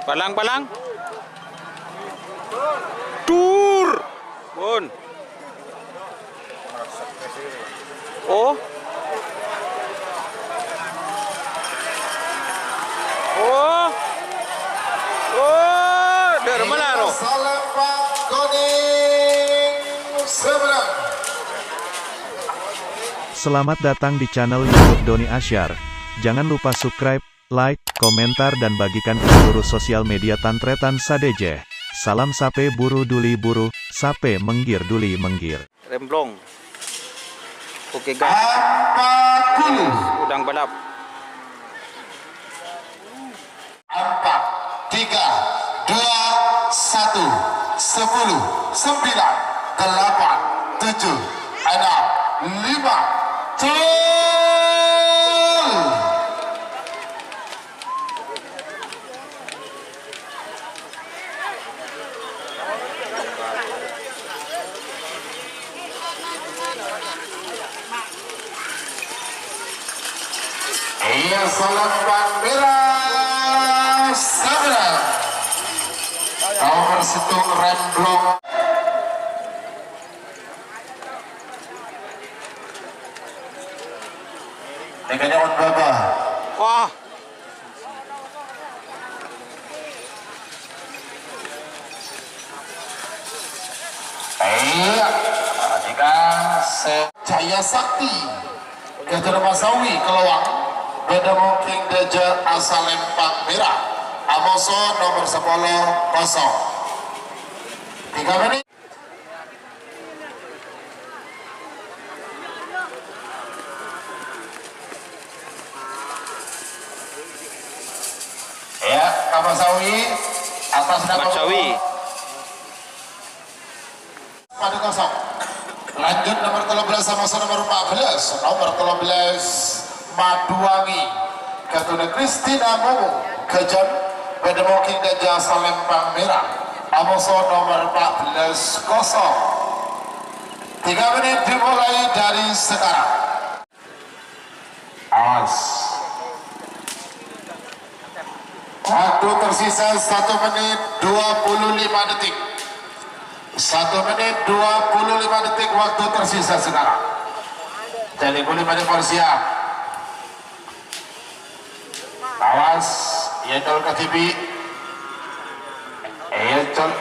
Palang. Tur. Bun. Oh. Dermalaro. Salembang Kuning Seberang. Selamat datang di channel YouTube Doni Asyar. Jangan lupa subscribe, like, komentar dan bagikan ke seluruh sosial media Tantretan Sadeje. Salam sape buru duli buru, sape menggir duli menggir. Remblong. Oke guys. 40. Udang balap. 4, 3, 2, 1, 10, 9, 8, 7, 6, 5, Iya, Salembang merah Seberang. Nomor situng Remblong. Dengan on baba. Wah. Iya, dengan Cahaya Sakti Ketua Masawi Kelawang Beda Mungking Deja Asal Lempang Merah Amoso nomor 10 kosong 3 menit. Ya, Kak Masawi atas nama Masawi. pada kosong. Lanjut nomor 13 sama nomor 14. Nomor 13 Maduwangi Katuna Kristina Momo Kejam Beda Mungking Deja Salempang Merah Amoso nomor 14 kosong. 3 menit dimulai dari sekarang. Awas. Waktu tersisa 1 menit 25 detik. 1 menit 25 detik waktu tersisa sekarang. Jadi 5 menit bersiap. Awas, Yendol ke TV. Yendol.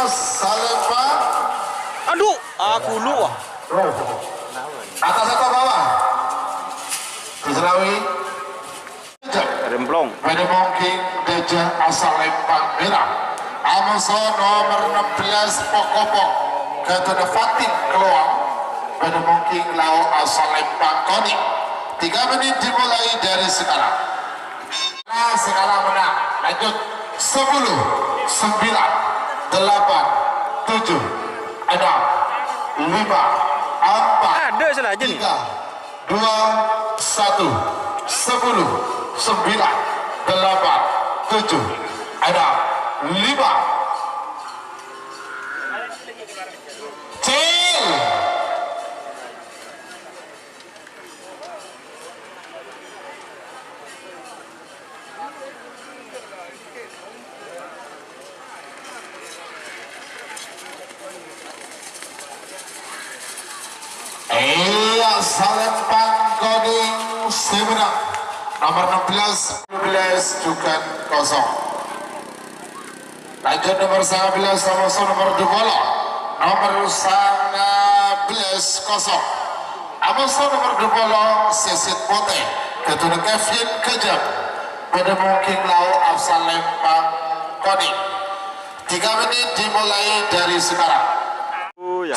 Salembang. Aduh, aku lu. Atas atau bawah? Kisrawi. Remblong. Beda Mungking Deja Asal Lempang Merah Amoso nomor 16 Pokopok Ketua Fatin Keluang Beda Mungking Lau Asal Lempang Koning. 3 menit dimulai dari sekarang. Nah, sekarang menang. Lanjut 10, 9, 8, 7, 6, 5, 4, Ada salah aja nih. 3, 2, 1, 10, 9, 8, 7, 6, 5. Cil. Iya, Salembang Kuning Seberang nomor 16 juga kosong. Lanjut nomor 19 sama nomor 20 nomor 19 kosong. Amoso nomor 20 Sesit Pote Ketua Kevin Kejam Beda Mungking Lau Asal Lempang Kuning. 3 menit dimulai dari sekarang. Ya.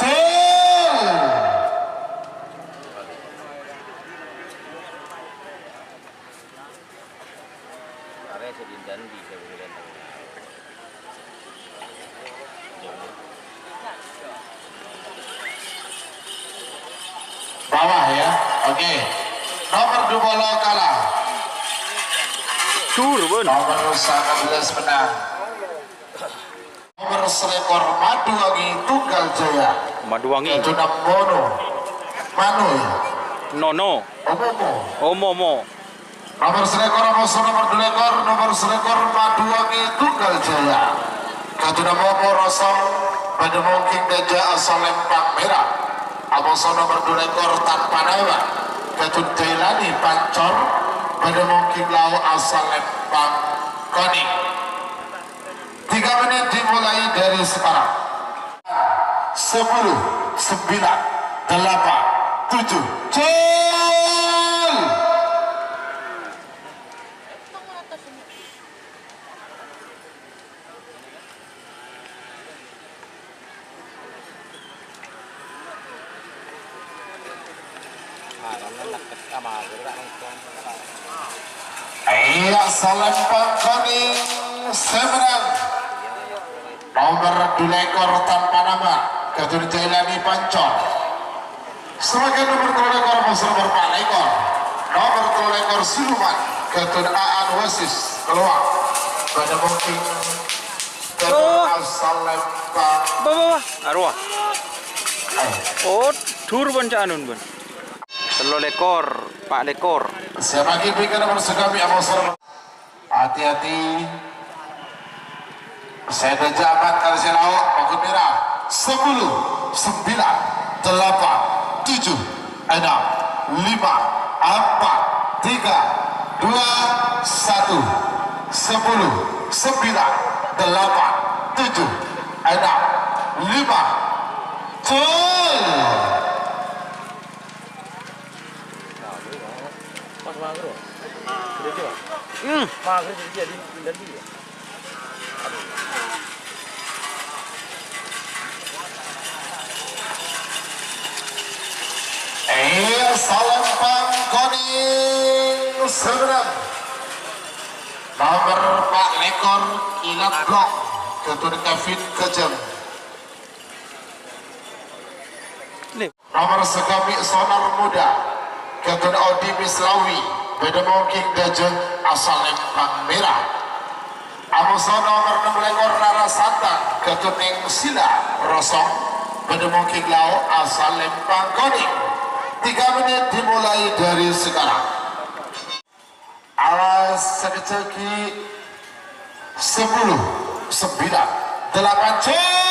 Bawah ya, oke. Nomor 20 kalah. Dur, bun. Nomor 19 menang. Nomor selekor Maduwangi Tunggal Jaya. Maduwangi. Itu Mono. Manu ya? Nono. Omomo. Nomor selekor nomor 2 ekor nomor selekor Maduwangi Tunggal Jaya. Katuna Momo Rosong pada mungkin Gajah asal Lempang Merah. Aboso nomor 2 ekor tanpa nama. Katun Jailani Pancor pada mungkin Lau asal Lempang Koning. 3 menit dimulai dari sekarang. 10, 9, 8, 7, Cel! Iya, Salempang Koning semenang. Nomor 2 ekor tanpa nama Katun Jailani Pancor. Sebagai nomor 3 ekor nomor 4 ekor nomor 3 ekor Siluman Katun Aan Wasis keluar pada mungkin Katun Salempang. Bawa. Arwah. Oh, dur bun canun bun. Telur lekor, pak lekor. Siapa lagi berikan nomor sekami Amosor. Hati-hati. Saya ada jabat kalau saya lawak Pakut Merah. 10, 9, 8, 7, 6, 5, 4, 3, 2, 1. 10, 9, 8, 7, 6, 5. Cel! Salempang Koning sebenarnya nomor 4 lekor Ingat Blok Ketua Kevin Kejam. Nomor sekami Sonar Muda Ketua Odi Mislawi beda mungkin Gajah asal Lempang Merah. Amuso nomor 6 lekor Rara Santan Ketua Neng Sila Rosong beda mungkin Lau asal Lempang Koning. 3 menit dimulai dari sekarang. Awas sekecil 10, 9, 8, Cel!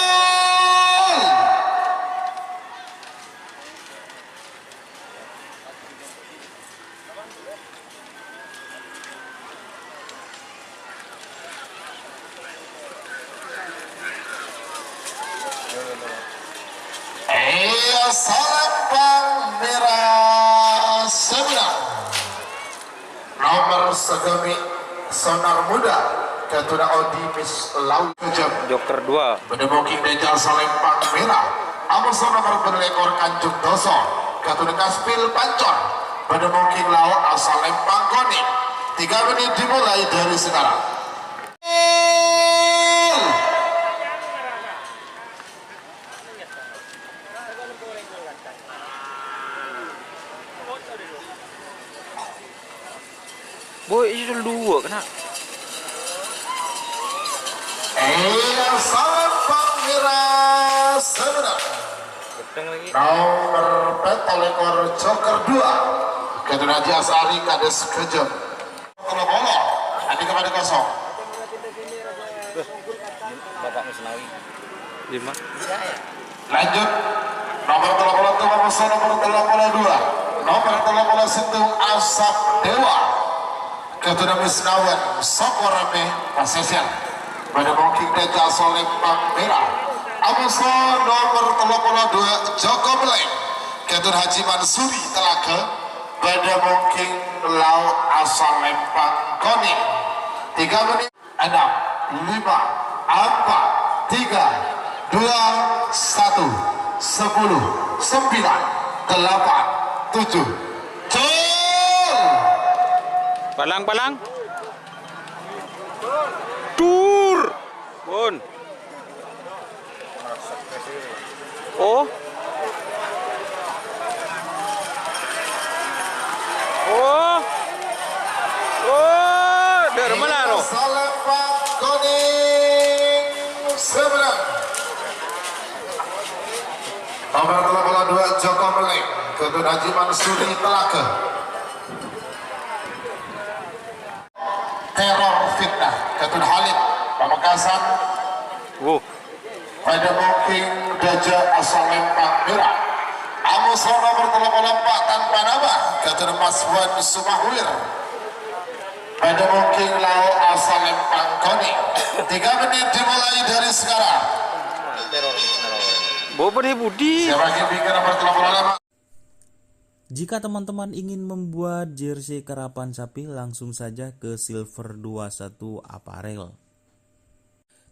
Salempang Merah sebenarnya nomor segami Sonar Muda Ketua Odi Mislawi Kejam. Joker 2. Menemuki Dejal Salempang Merah. Amuso nomor berlekor Kanjung Doso Ketua Kaspil Pancor. Menemuki Lau asal Lempang Koning. 3 menit dimulai dari sekarang. Boy, itu 2 kena. Salempang Merah sebenarnya nomor petol ekor Joker 2 Ketua Haji Asari Kades Kejam. Kalau bola nanti kepada kosong. Bapak Mislawi 5. Lanjut nomor 32 Mamusa nomor 32 nomor 32 Sintung Asap Dewa Ketua Misnawan Sokorame Pasesian pada mungkin Dejal Salempang Merah. Amusa nomor 32 Joko Beleng Ketua Haji Mansuri Telaga pada mungkin Lau asal Lempang Koning. 3 menit 6, 5, 4, 3, 2, 1, 10, 9, 8, 7. Cel! Palang. Dur. Bun. Oh. Oh. Oh, Bro. Salembang Kuning Seberang. Nomor 82 Joko Meling, Ketun Haji Mansuri Telaga. Teror fitnah, Ketun Halid Pamekasan. Pada mungkin Gajah asal Lempang Merah. Amusor nomor 34 tanpa nama, Ketun Maswan Sumahwir. Pada mungkin Lau asal Lempang Kuning. 3 menit dimulai dari sekarang. Bobo Budi. Sebagai pikir nomor 85. Jika teman-teman ingin membuat jersey karapan sapi, langsung saja ke Silver 21 Apparel.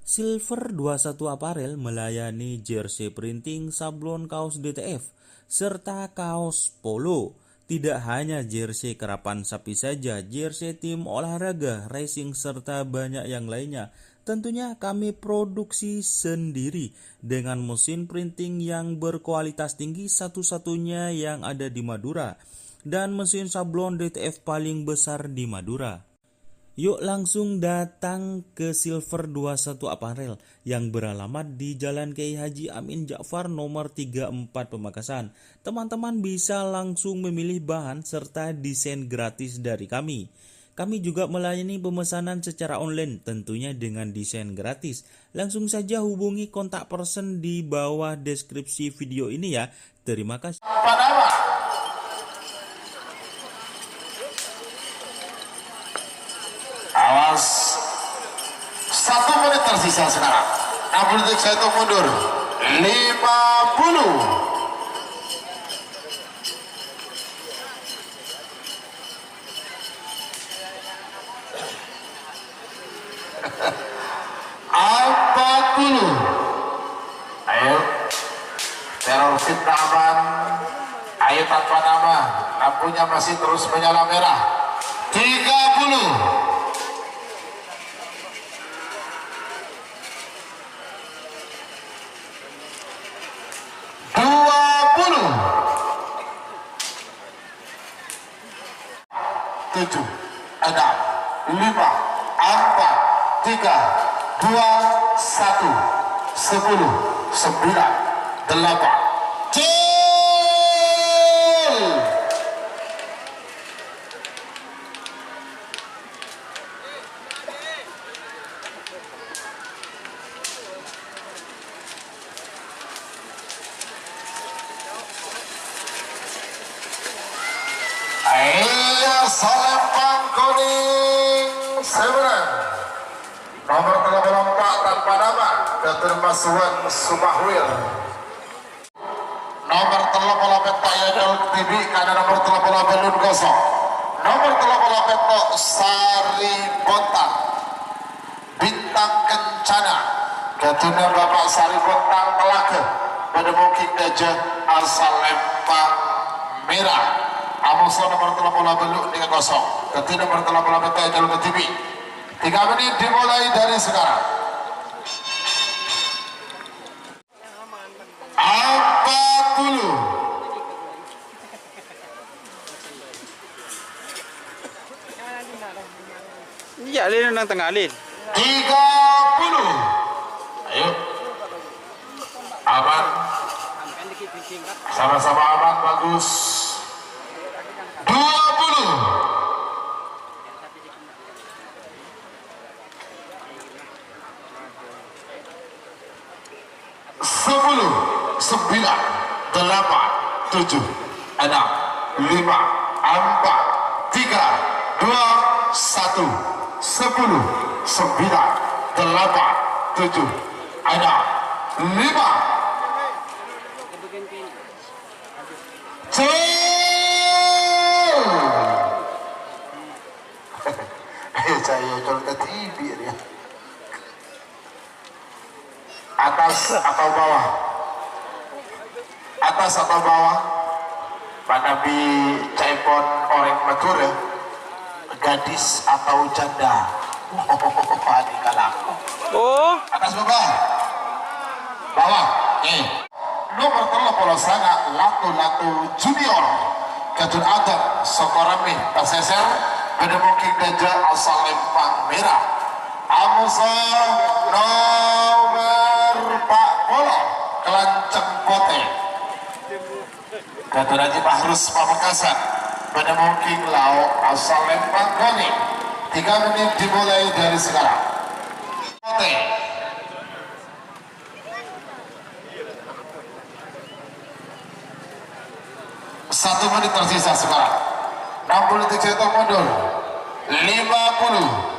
Silver 21 Apparel melayani jersey printing, sablon kaos DTF, serta kaos polo. Tidak hanya jersey karapan sapi saja, jersey tim olahraga, racing, serta banyak yang lainnya. Tentunya kami produksi sendiri dengan mesin printing yang berkualitas tinggi, satu-satunya yang ada di Madura, dan mesin sablon DTF paling besar di Madura. Yuk langsung datang ke Silver 21 Apparel yang beralamat di Jalan Kiai Haji Amin Ja'far nomor 34 Pamekasan. Teman-teman bisa langsung memilih bahan serta desain gratis dari kami. Kami juga melayani pemesanan secara online, tentunya dengan desain gratis. Langsung saja hubungi kontak person di bawah deskripsi video ini ya. Terima kasih. Awas, 1 menit tersisa sekarang. 60 detik saya hitung mundur. 50. Ayo, teror fitnah aman. Ayo tanpa nama, lampunya masih terus menyala merah. 30. Tujuh, 6, 5, 4, 3, 2, 1, 10, 9, 8. Salembang Kuning Seberang. Nomor 84 tanpa nama, Ketun Maswan Sumahwir. Nomor 38 Pak Yadol TV karena nomor 38 Lun Gosok. Nomor 38 Sari Bontang Bintang Kencana. Ketuna Bapak Sari Bontang Telaga. Pada mungkin Gajah asal Lempang Merah. Amusor nomor 38 dengan kosong. Ketin nomor 38 Pak Yadol TV. 3 menit dimulai dari sekarang. 40. Iya, alin nang tengah alin. 30. Ayo. Aman. Sama-sama aman, bagus. 20. 10, 9, 8, 7, 6, 5, 4, 3, 2, 1, 10, 9, 8, 7, 6, 5. Saya jual ke TV ya. Atas atau bawah? Atas atau bawah? Pak Nabi Caipon orang Madura, gadis atau janda? Oh, Atas bawah? Bawah. Nomor 30 sana Latu Junior. Ketun Adam Sokorami Paseser. pada mungkin Deja asal Lempang Merah. Amusa nomor Pak Polo Kelanceng Pote. Kata Najib Bahrus Pamekasan pada mungkin Lau asal Lempang Koni. 3 menit dimulai dari sekarang. Pote. 1 menit tersisa sekarang. 60 detik cetak mundur. 50.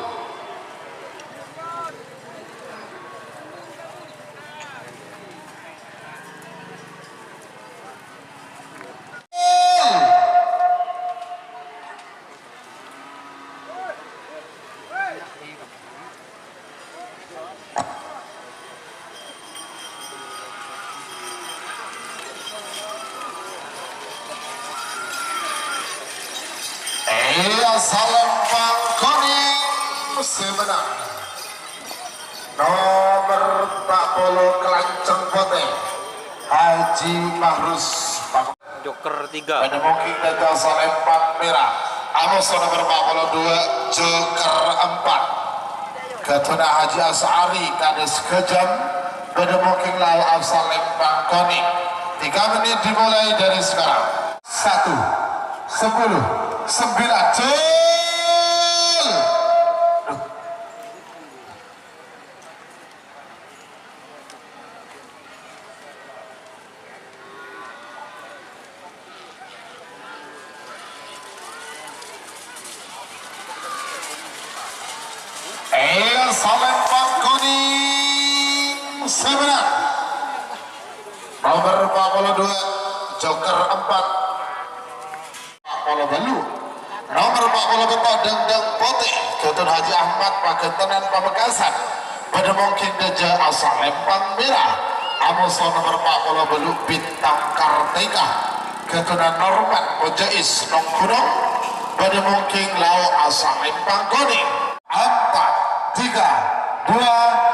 Salempang Kuning semenang nomor 40 Kelanceng Pote Haji Bahrus Joker 3. pada mungkin Deja Salempang Merah. Amos nomor 42 Joker 4 Ketuna Haji Asari Kades Kejam pada mungkin Lau asal Lempang Kuning. 3 menit dimulai dari sekarang. 1 10 9 Salempang Kuning semenang nomor 42 Joker 4 Polo Balu nomor 40 Betok Dendeng Pote Ketun Haji Ahmad Paketenan Pamekasan pada mungkin Deja asal Lempang Merah. Amusa nomor 40 Beluk Bintang Kartika Ketunan Norman Mojais Nongkurong pada mungkin Lau asal Lempang Kuning. 4 3 2